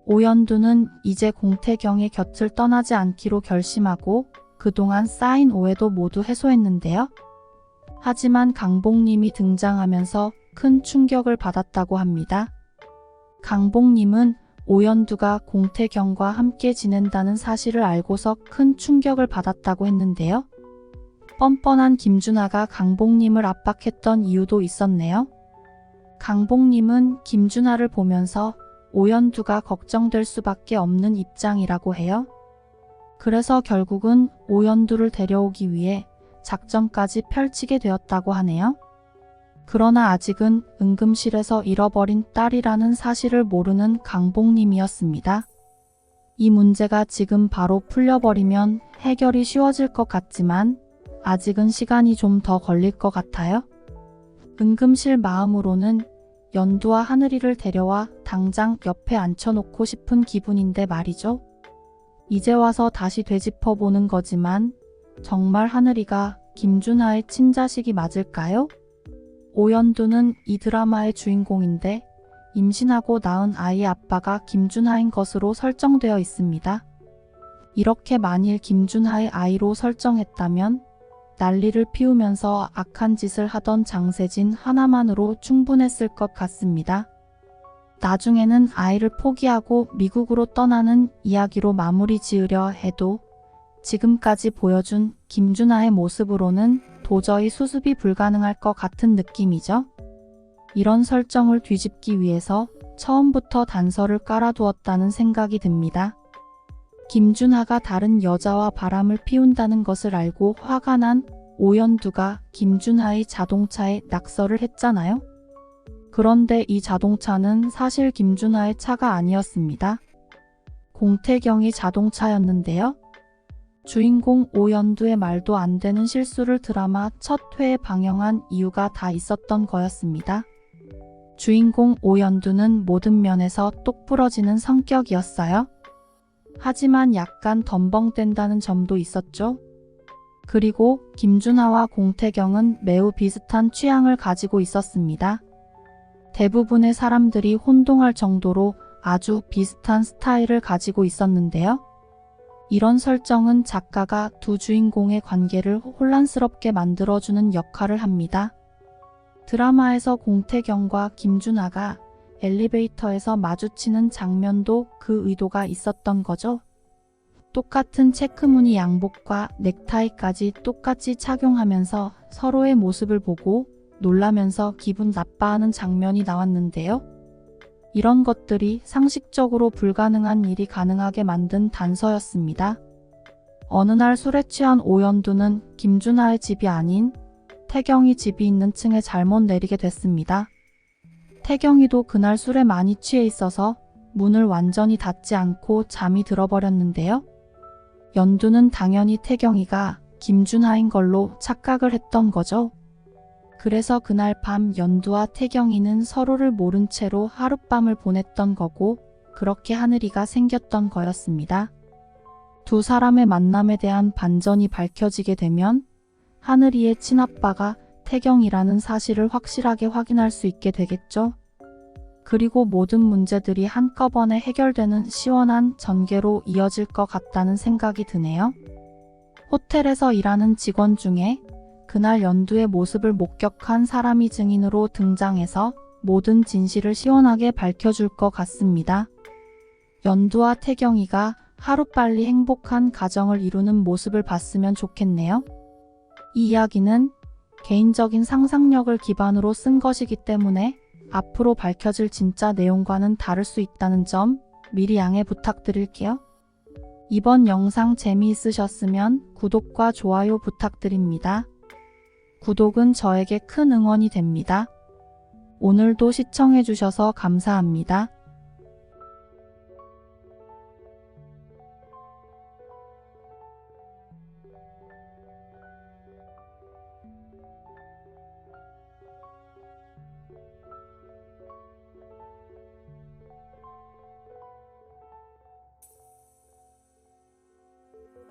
오연두는 이제 공태경의 곁을 떠나지 않기로 결심하고 그동안 쌓인 오해도 모두 해소했는데요. 하지만 강복님이 등장하면서 큰 충격을 받았다고 합니다. 강복님은 오연두가 공태경과 함께 지낸다는 사실을 알고서 큰 충격을 받았다고 했는데요. 뻔뻔한 김준하가 강복님을 압박했던 이유도 있었네요. 강복님은 김준하를 보면서 오연두가 걱정될 수밖에 없는 입장이라고 해요. 그래서 결국은 오연두를 데려오기 위해 작전까지 펼치게 되었다고 하네요. 그러나 아직은 응급실에서 잃어버린 딸이라는 사실을 모르는 강복님이었습니다. 이 문제가 지금 바로 풀려버리면 해결이 쉬워질 것 같지만 아직은 시간이 좀 더 걸릴 것 같아요. 응급실 마음으로는 연두와 하늘이를 데려와 당장 옆에 앉혀놓고 싶은 기분인데 말이죠. 이제 와서 다시 되짚어보는 거지만 정말 하늘이가 김준하의 친자식이 맞을까요? 오연두는 이 드라마의 주인공인데 임신하고 낳은 아이의 아빠가 김준하인 것으로 설정되어 있습니다. 이렇게 만일 김준하의 아이로 설정했다면 난리를 피우면서 악한 짓을 하던 장세진 하나만으로 충분했을 것 같습니다. 나중에는 아이를 포기하고 미국으로 떠나는 이야기로 마무리 지으려 해도 지금까지 보여준 김준하의 모습으로는 도저히 수습이 불가능할 것 같은 느낌이죠. 이런 설정을 뒤집기 위해서 처음부터 단서를 깔아두었다는 생각이 듭니다. 김준하가 다른 여자와 바람을 피운다는 것을 알고 화가 난 오연두가 김준하의 자동차에 낙서를 했잖아요. 그런데 이 자동차는 사실 김준하의 차가 아니었습니다. 공태경이 자동차였는데요. 주인공 오연두의 말도 안 되는 실수를 드라마 첫 회에 방영한 이유가 다 있었던 거였습니다. 주인공 오연두는 모든 면에서 똑부러지는 성격이었어요. 하지만 약간 덤벙댄다는 점도 있었죠. 그리고 김준하와 공태경은 매우 비슷한 취향을 가지고 있었습니다. 대부분의 사람들이 혼동할 정도로 아주 비슷한 스타일을 가지고 있었는데요. 이런 설정은 작가가 두 주인공의 관계를 혼란스럽게 만들어주는 역할을 합니다. 드라마에서 공태경과 김준하가 엘리베이터에서 마주치는 장면도 그 의도가 있었던 거죠. 똑같은 체크무늬 양복과 넥타이까지 똑같이 착용하면서 서로의 모습을 보고 놀라면서 기분 나빠하는 장면이 나왔는데요. 이런 것들이 상식적으로 불가능한 일이 가능하게 만든 단서였습니다. 어느 날 술에 취한 오연두는 김준하의 집이 아닌 태경이 집이 있는 층에 잘못 내리게 됐습니다. 태경이도 그날 술에 많이 취해 있어서 문을 완전히 닫지 않고 잠이 들어버렸는데요. 연두는 당연히 태경이가 김준하인 걸로 착각을 했던 거죠. 그래서 그날 밤 연두와 태경이는 서로를 모른 채로 하룻밤을 보냈던 거고 그렇게 하늘이가 생겼던 거였습니다. 두 사람의 만남에 대한 반전이 밝혀지게 되면 하늘이의 친아빠가 태경이라는 사실을 확실하게 확인할 수 있게 되겠죠. 그리고 모든 문제들이 한꺼번에 해결되는 시원한 전개로 이어질 것 같다는 생각이 드네요. 호텔에서 일하는 직원 중에 그날 연두의 모습을 목격한 사람이 증인으로 등장해서 모든 진실을 시원하게 밝혀줄 것 같습니다. 연두와 태경이가 하루빨리 행복한 가정을 이루는 모습을 봤으면 좋겠네요. 이 이야기는 개인적인 상상력을 기반으로 쓴 것이기 때문에 앞으로 밝혀질 진짜 내용과는 다를 수 있다는 점 미리 양해 부탁드릴게요. 이번 영상 재미있으셨으면 구독과 좋아요 부탁드립니다. 구독은 저에게 큰 응원이 됩니다. 오늘도 시청해주셔서 감사합니다.